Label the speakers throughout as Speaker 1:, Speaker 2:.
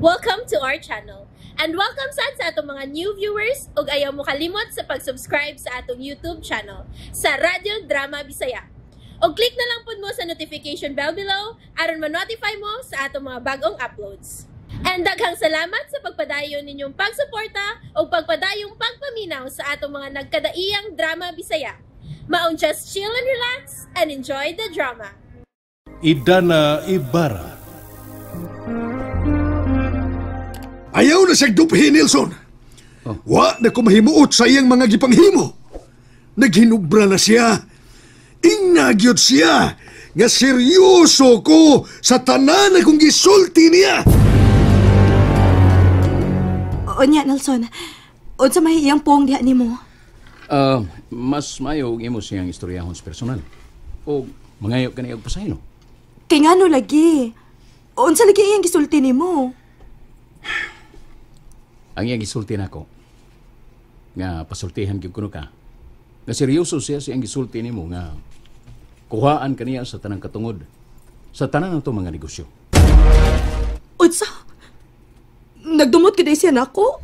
Speaker 1: Welcome to our channel. And welcome sa atong mga new viewers ug ayaw mo kalimot sa pag-subscribe sa atong YouTube channel sa Radio Drama Bisaya. O click na lang pud mo sa notification bell below aron ma-notify mo sa atong mga bagong uploads. And daghang salamat sa pagpadayon ninyong pagsuporta o pagpadayong pagpaminaw sa atong mga nagkadaiyang Drama Bisaya. Maong just chill and relax and enjoy the drama.
Speaker 2: Idana Ibarra.
Speaker 3: Ayaw na siyang dupihin, Nelson. Wa na kumahimuot sa iyang mga gipanghimo. Naghinubra na siya. Ingnagyot siya nga seryoso ko sa tanan na kong gisulti niya.
Speaker 4: O niya, Nelson. Unsa may iyang puong diha nimo?
Speaker 5: Mas mayo imo siyang istoryahon sa personal. O mangayo ka na iyang pasaylo.
Speaker 4: Kay ngano lagi? Unsa lagi iyang gisulti nimo?
Speaker 5: Ang iyang gisulti nako nga pasultihan gyud kuno ka. Nga seryoso siya siyang gisulti nimo nga kuhaan kaniya sa tanang katungod sa tanan nato mga negosyo.
Speaker 4: Unsa? Nagdumot gid siya nako?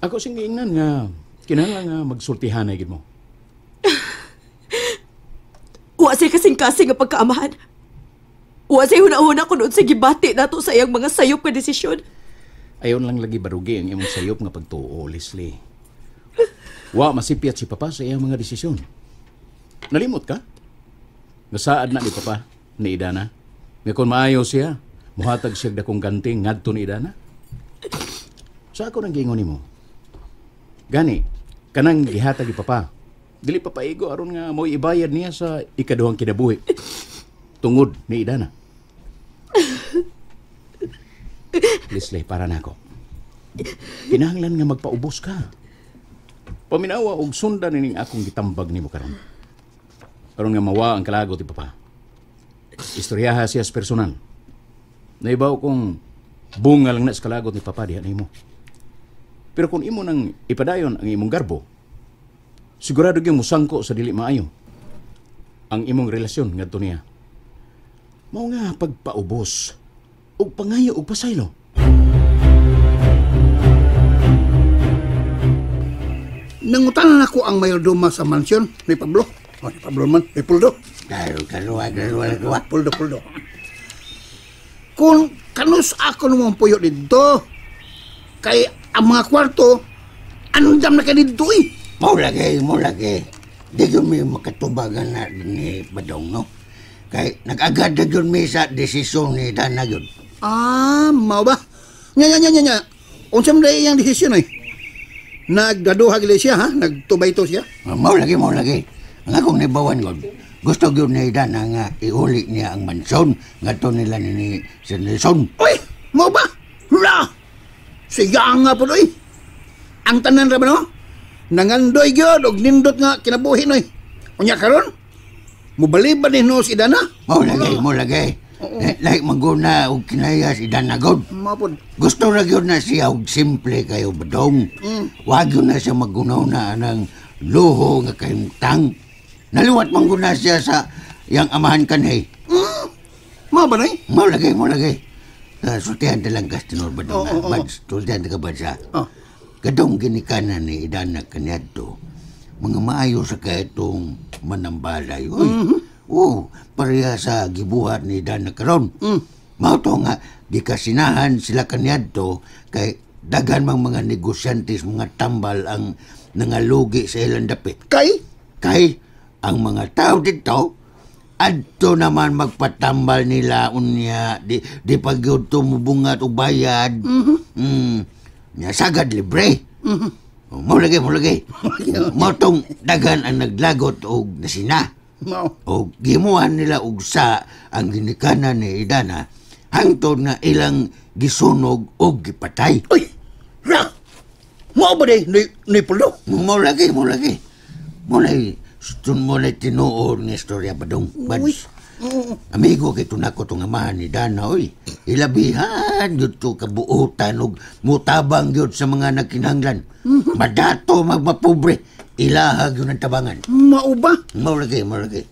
Speaker 5: Ako sing giingnan nga kinahanglan nga magsultihan na gid mo.
Speaker 4: Wa say kasing-kasing nga pagkaamahan. Wa say huna-huna kun unsa gibati nato sa iyang mga sayop nga desisyon.
Speaker 5: Ayon lang lagi barugi ang imong sayop nga pagtuo, Leslie. Wa masipiat si Papa sa iyang mga desisyon. Nalimot ka? Nasaad na ni Papa ni Idana. Nga kung maayo siya, muhatag siya dakong ganting ngadto ni Idana. Sa ako nang giingon nimo. Gani, kanang gihatag ni Papa. Dili pa paigo aron nga mo'y ibayad niya sa ikaduhang kinabuhi. Tungod ni Idana. Leslie, para na ako. Kinahanglan nga magpaubos ka. Paminawa og sundan ning akong gitambag nimo karon. Karon nga mawa ang kalagot ni Papa. Istoryaha siya sa personal. Naibaw kong bunga lang na sa kalagot ni Papa diha nimo. Pero kung imo nang ipadayon ang imong garbo, sigurado gyud musangko sa dili maayo ang imong relasyon ngadto niya. Mao nga pagpaubos ug pangayo ug pasaylo.
Speaker 6: Nangutanan ako ang mayordoma sa mansyon ni Pablo. Ni Pablo man, ni Puldo.
Speaker 7: Dalawa.
Speaker 6: Puldo. Kung kanus ako naman puyo dito, kay ang mga kwarto, anong dam na kayo dito eh?
Speaker 7: Mau lagi. Di yun may makatubagan na ni Badong, no? Kay nag-agad na yun may sa desisyon ni Dana yun.
Speaker 6: Mau ba? Nya. Unsa man day iyang desisyon eh? Nagdaduha gila siya, ha? Nagtubay to siya?
Speaker 7: Mau lagi. Ang akong nibawan ko, gusto yun ni Dana nga iuli niya ang mansyon nga to nila ni Sir Nelson.
Speaker 6: Uy! Mau ba? Hula! Siya nga po doy. Ang tanan ra ba no? Nangandoy gyud og nindot nga kinabuhi noy. Unya karon? Mubaliban ni no si Dana?
Speaker 7: Mau lagi. Like maguna og kinaya si Dana god.
Speaker 6: Mapod.
Speaker 7: Gusto ra gyud na siya og simple kayo Badong. Wag yun na siya magunaw na ng luho nga kayumtang. Naliwat mangguna siya sa yang amahan kanay.
Speaker 6: Mau ba noy?
Speaker 7: Mau lagi. Sultihan talang Castinor Badong. Sultihan taga bansa. Kadong ginikanan ni Idana kanyadto. Mga maayo sa kayatong manambalay. Pareha sa gibuhat ni Idana karon. Mao to nga gikasinahan sila kanyadto kay daghan mang mga negosyantes, mga tambal ang nangalugi sa ilang dapit. Kay ang mga tao dito adto naman magpatambal nila unya di pagyud tumubungat og bayad. Nya sagad libre. Mo lagi. Mo tong daghan ang naglagot og nasina. O gimuhan nila og sa ang ginikanan ni Idana hangtod nga ilang gisunog og gipatay.
Speaker 6: Uy! Ra! Mo ba day ni Puldo?
Speaker 7: Mo lagi. Mo na tinuod nga istorya Badong. Amigo kay tunako tong amahan ni Dana oy. Ilabihan gyud to kabuutan ug mutabang gyud sa mga nagkinahanglan. Madato magmapobre. Ilahag yun ang tabangan.
Speaker 6: Mau ba?
Speaker 7: Mau lagi.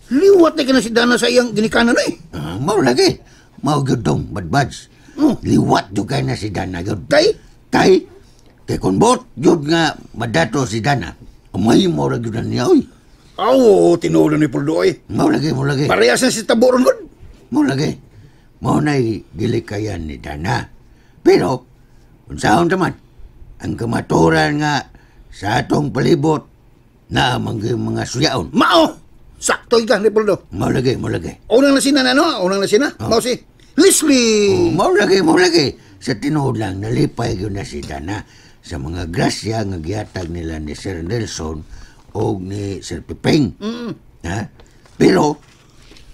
Speaker 6: Liwat na ka na si Dana sa iyang ginikanan eh.
Speaker 7: Mau lagi. Mau gyud dong, badbads. Liwat juga na si Dana yun.
Speaker 6: Kay?
Speaker 7: Kay kung bot yun nga madato si Dana, umay mo rin yun niya, oy.
Speaker 6: Oo, tinulo ni Puldo eh.
Speaker 7: Mo lagi.
Speaker 6: Parehas na si Taboron ko.
Speaker 7: Mo lagi. Mo na'y gilikayan ni Dana. Pero, kung saan naman, ang kamaturan nga sa atong palibot na mga suyaon.
Speaker 6: Mao! Sakto ka ni Puldo.
Speaker 7: Mo lagi.
Speaker 6: Unang lasina na, no? Unang lasina. Mao si Leslie.
Speaker 7: Mo lagi. Sa tinuod lang, nalipay yun na si Dana sa mga grasya nga gihatag nila ni Sir Nelson o ni Sir Pipeng. Ha? Pero,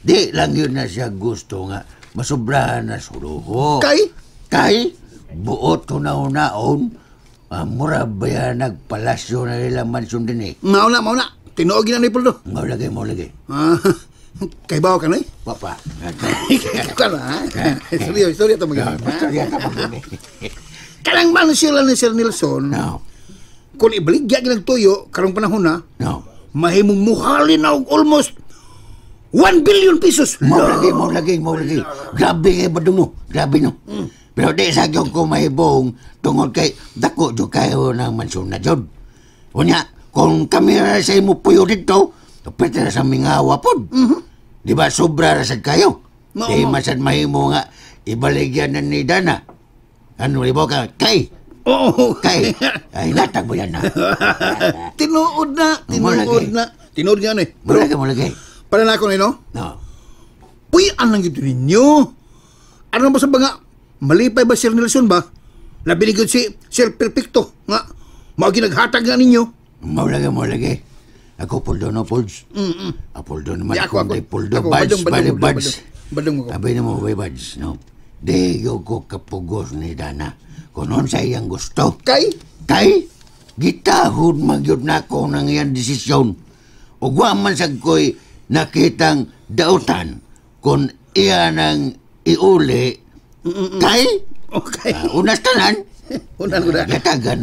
Speaker 7: di lang yun na siya gusto nga masubrahan na suluho. Kay, buot ko na unaon, mura ba yan nagpalasyo na nila mansyon din eh.
Speaker 6: Mauna. Tinuog na ni Puldo.
Speaker 7: Mo lagi.
Speaker 6: Kay bawa ka na eh.
Speaker 7: Papa.
Speaker 6: Ikaw ka na, ha? Istorya ito mga.
Speaker 7: Masaya ka pa din eh.
Speaker 6: Kalang man sila ni Sir Nelson,
Speaker 7: No.
Speaker 6: kung ibaligya ginagtuyo, karong panahon na,
Speaker 7: No.
Speaker 6: mahimong muhalin na og almost 1 billion pesos.
Speaker 7: Mo lagi. Grabe kay badung no. Grabe no. Pero di sa gyud ko mahibong tungod kay dako jud kayo ng mansyon na jud. Unya, kung kami ra sa imo puyo dito, kapit na sa mingawa pod. Di ba sobra ra sad kayo? Di masad mahimo nga ibaligyan na ni Dana. Ano ibo ka? Kay ay natag mo yan na.
Speaker 6: Tinuod na. Tinuod yan eh.
Speaker 7: Mo lagi.
Speaker 6: Para na ako na, no?
Speaker 7: No.
Speaker 6: Uy, anong ito ninyo? Ano ba sa mga malipay ba Sir Nelson ba? Nabinigod si Sir Perfecto nga. Mga ginaghatag nga ninyo.
Speaker 7: Mo lagi. Ako Puldo no, Pulds. Puldo naman.
Speaker 6: Di, ako.
Speaker 7: Puldo,
Speaker 6: Ako,
Speaker 7: Buds,
Speaker 6: badong,
Speaker 7: Buds.
Speaker 6: badong ako.
Speaker 7: Sabi na mo, Buds, no? Di ko kapugos ni Dana. Kung noon sa iyang gusto.
Speaker 6: Kay?
Speaker 7: Gitahod magyod na ko ng iyang desisyon. O man sa ko'y nakitang dautan kung iyan ang iuli. Kay?
Speaker 6: Okay.
Speaker 7: Unas tanan.
Speaker 6: Unan ko na.
Speaker 7: Yatagan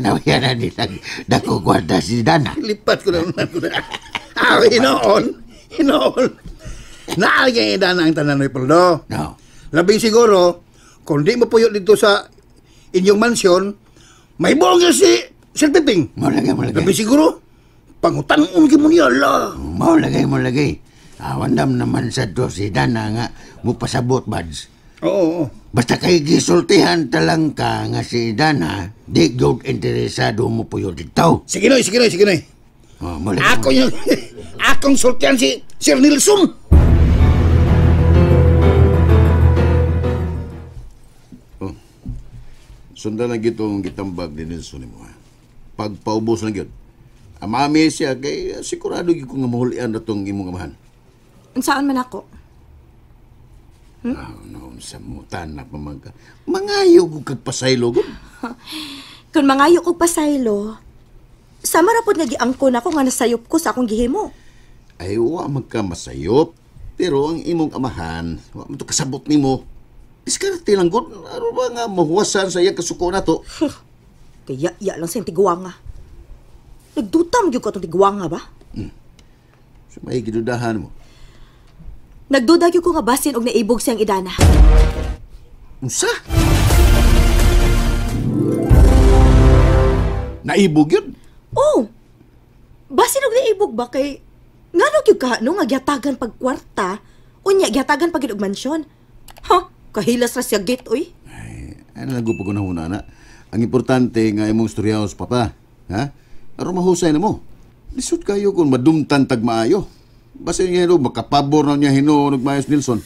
Speaker 7: na yan na nilang nakukwarta si Dana.
Speaker 6: Lipat ko na, unan ko na. Hinoon. Naalagay na ang tanan ni Puldo.
Speaker 7: No.
Speaker 6: Labing siguro, kung di mo puyo dito sa inyong mansyon, may buong yun si Sir Piping.
Speaker 7: Mo lagi.
Speaker 6: Labing siguro, pangutanong mo niya, ala.
Speaker 7: Mo lagi. Wandam naman sa to si Dana nga mupasabot, Buds.
Speaker 6: Oo.
Speaker 7: Basta kay gisultihan talang ka nga si Dana, di gyud interesado mo puyo dito.
Speaker 6: Sige noy.
Speaker 7: Mo lagi.
Speaker 6: Ako yung, akong sultihan si Sir Nelson.
Speaker 5: Sundan na gitong gitambag ni Nelson mo. Pagpaubos na gyud. Amami siya kay sigurado gyud ko nga mahulian na tong imong amahan.
Speaker 4: Unsaan man ako?
Speaker 5: No, sa mutan na pamangka. Mangayo ko kag pasaylo gud.
Speaker 4: Kung mangayo ko pasaylo, sama ra pod nga giangkon ako nga nasayop ko sa akong gihimo.
Speaker 5: Ay wa magkamasayop. Pero ang imong amahan, wa man to kasabot nimo. Diskarte lang gud. Ano ba nga mahuwasan sa iyang kasuko na to?
Speaker 4: Kaya lang sa tiguanga. Nagdutam gyud ko atong tiguanga ba?
Speaker 5: So may gidudahan mo.
Speaker 4: Nagduda gyud ko nga basin og naibog siyang idana.
Speaker 5: Unsa? Naibog yun?
Speaker 4: Oh. Basin og naibog ba kay ngano gyud ka no nga gyatagan pag kwarta, unya gyatagan pag og mansyon. Ha? Kahilas ra siya gate oy.
Speaker 5: Ano lang ko na huna na. Ang importante nga imong istoryaw sa papa. Ha? Aron mahusay na mo. Lisod kayo kung madumtan tag maayo. Basta niya hino, makapabor na niya hino nagmayos Nelson.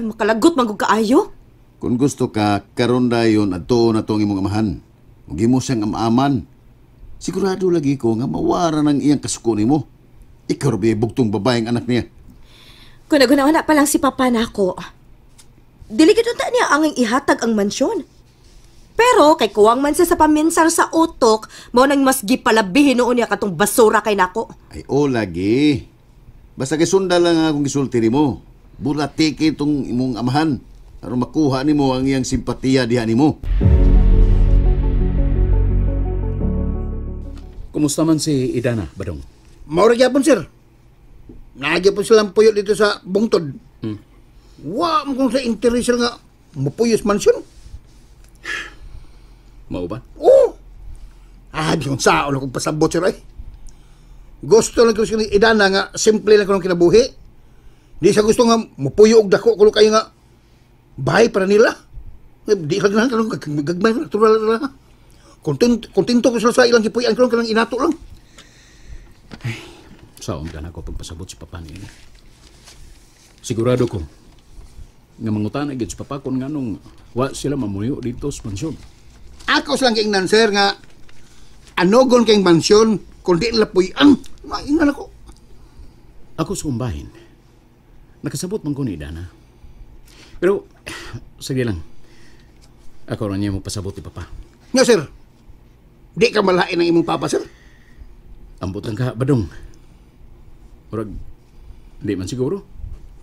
Speaker 4: Makalagot magug kaayo.
Speaker 5: Kung gusto ka, karon dayon adto na tong imong amahan. Ug imo siyang amaman. Sigurado lagi ko nga mawara ng iyang kasuko nimo. Ikaw rin bugtong babaeng anak niya.
Speaker 4: Kung naguna-una pa lang si papa nako. Dili gid unta niya ang ihatag ang mansyon. Pero kay kuwang man siya sa paminsar sa utok, mao nang mas gipalabihin noon niya katong basura kay nako.
Speaker 5: Ay o lagi. Basta kay sunda lang akong gisulti nimo. Bulatiki itong imong amahan. Aron makuha nimo ang iyang simpatiya diha nimo. Kumusta man si Idana, Badong?
Speaker 6: Maura gyapon, sir. Nagyapon silang puyo dito sa bungtod. Wa mo kung sa interest nga mupuyos mansyon.
Speaker 5: Mao ba?
Speaker 6: Oo. Di kong sao lang kong pasabot sir ay. Gusto lang ko ni Idana nga simple lang ko ng kinabuhi. Di sa gusto nga mupuyo og dako kulo kayo nga bahay para nila. Di ka ganahan kalong gagmay natural lang. Kontento ko sila sa ilang gipuyan ko lang inato lang.
Speaker 5: Saon ka na ako pagpasabot si Papa niya. Sigurado ko nga mangutan agad si Papa kung nganong wa sila mamuyo dito sa mansyon.
Speaker 6: Ako silang kaingnan sir nga anogon kayong mansyon kundi nila puyan. Maingan ako.
Speaker 5: Ako sa kumbahin. Nakasabot man ko ni Dana. Pero, sige lang. Ako rin niya mo pasabot ni Papa.
Speaker 6: Nga sir, di ka malain ang imong papa sir?
Speaker 5: Ambot lang ka, Badong. Murag, di man siguro.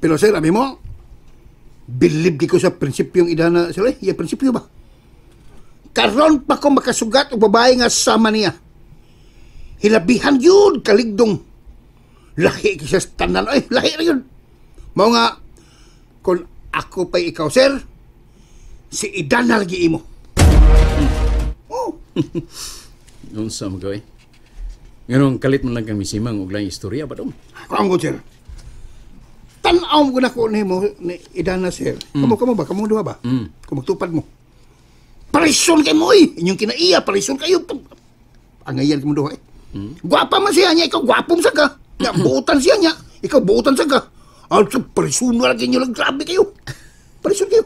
Speaker 6: Pero sir, abi mo, believe di ko sa prinsipyong Idana sir eh. Yung prinsipyo ba? Karon pa ko makasugat o babae nga sama niya. Hilabihan yun, kaligdong. Lahi kasi sa tanan. Ay, lahi na yun. Mao nga, kung ako pa ikaw, sir, si Idana lagi imo. Oh.
Speaker 5: Noon sa mga eh. Ngayon, kalit mo lang kang misimang og lang istorya, Badong.
Speaker 6: Kung ko, sir. Tanaw mo na ko ni Idana, sir. Kamu ba? Kamu duha ba? Kung magtupad mo. Parison kayo mo eh. Inyong kinaiya, parison kayo. Angayan kayo mo duha eh. Gwapa man siya niya, ikaw gwapong sa ka. Buutan siya niya, ikaw buutan sa ka. Parison mo lagi nyo lang, grabe kayo. Parison kayo.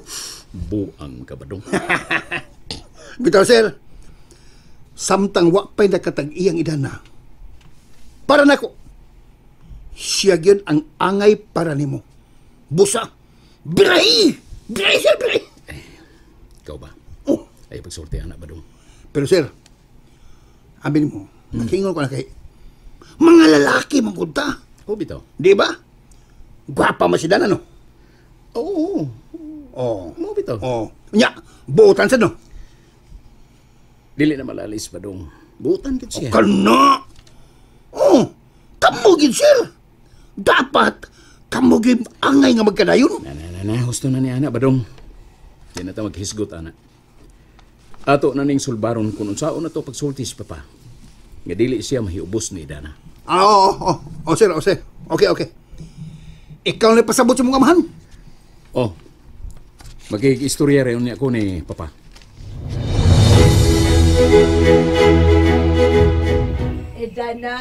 Speaker 5: Buang ka, Badong.
Speaker 6: Bitaw, sir. Samtang wapay nakatag-iyang Idana. Para nako. Siya yun ang angay para nimo. Busa. Birahi! Birahi, sir, birahi!
Speaker 5: Ikaw ba?
Speaker 6: Oh.
Speaker 5: Ay, pagsorte, anak, Badong.
Speaker 6: Pero, sir, amin mo, nakingon ko na kay mga lalaki mangkunta.
Speaker 5: O, bitaw.
Speaker 6: Di ba? Gwapa man si Dana, no?
Speaker 5: Oo.
Speaker 6: Oo.
Speaker 5: Mo, bitaw.
Speaker 6: Oo. Nya, buutan sa, no?
Speaker 5: Dili na malalis, Badong. Buutan ka siya.
Speaker 6: Kana! Oh, kamugin, sir. Dapat, kamugin angay nga magkadayon.
Speaker 5: Husto na ni anak, Badong. Di na ta maghisgot, anak. Ato na ning sulbaron kung unsaon na to pagsulti si Papa. Nga dili siya mahiubos ni Dana.
Speaker 6: Sir. Okay. Ikaw na pasabot sa mga amahan.
Speaker 5: Oh, magkikistorya rin niya ako ni Papa.
Speaker 8: Dana!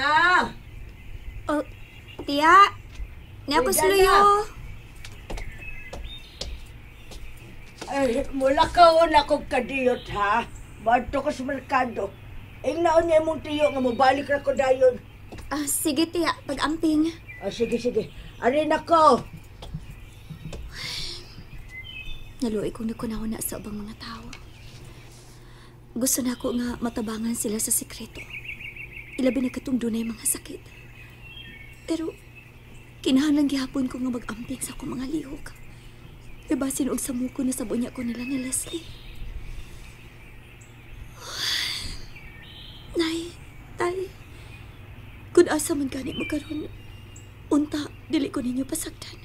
Speaker 9: Oh, tiya. Ni ako suluyo.
Speaker 8: Ay, mula kaon ako kadiyot, ha? Bato ko sa merkado. Ingnaon niya mong tiyo nga mabalik na ko dayon.
Speaker 9: Sige, tiya. Pag-amping.
Speaker 8: Sige. Arin ako.
Speaker 9: Naluoy kong nakunahon na sa ubang mga tao. Gusto na ako nga matabangan sila sa sikreto. Ilabi na katong dunay mga sakit. Pero, kinahanglan gihapon ko nga mag-amping sa akong mga lihok. Ibasin og samuko na sa bunya ko nila ni Leslie. Nay, tay, kung asa man gani mo karon, unta, dili ko ninyo pasagdan.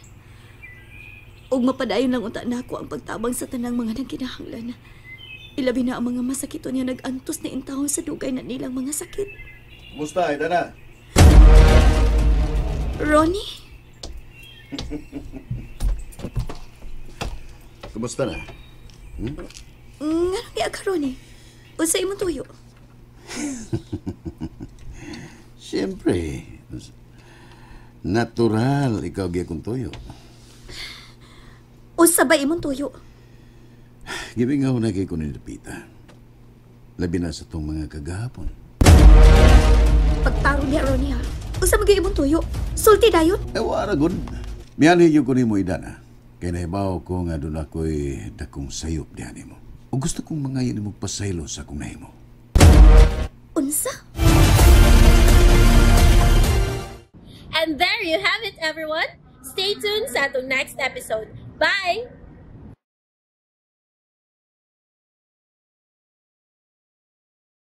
Speaker 9: Og mapadayon lang unta na ako ang pagtabang sa tanang mga nagkinahanglan. Ilabi na ang mga masakito niya nag-antos na intahon sa dugay na nilang mga sakit.
Speaker 7: Musta, Idana?
Speaker 9: Ronnie?
Speaker 7: Kumusta na?
Speaker 9: Nga nang ka, Ronnie? Unsa imong tuyo?
Speaker 7: Siyempre. Natural, ikaw giya kong tuyo.
Speaker 9: Unsa ba imong tuyo?
Speaker 7: Gibingaw na kay ko ni Lupita. Labi na sa tong mga kagahapon.
Speaker 9: Pagtaro niya, Ronnie, ha? Unsa magay imong tuyo? Sulti dayon?
Speaker 7: Wala gud. Miyanhi ko ni mo, Idana. Kaya nahibaw ko nga doon ako'y dakong sayop diyan mo. O gusto kong mga yun mo pasaylo sa akong nahimo.
Speaker 9: Unsa?
Speaker 1: And there you have it, everyone. Stay tuned sa atong next episode. Bye!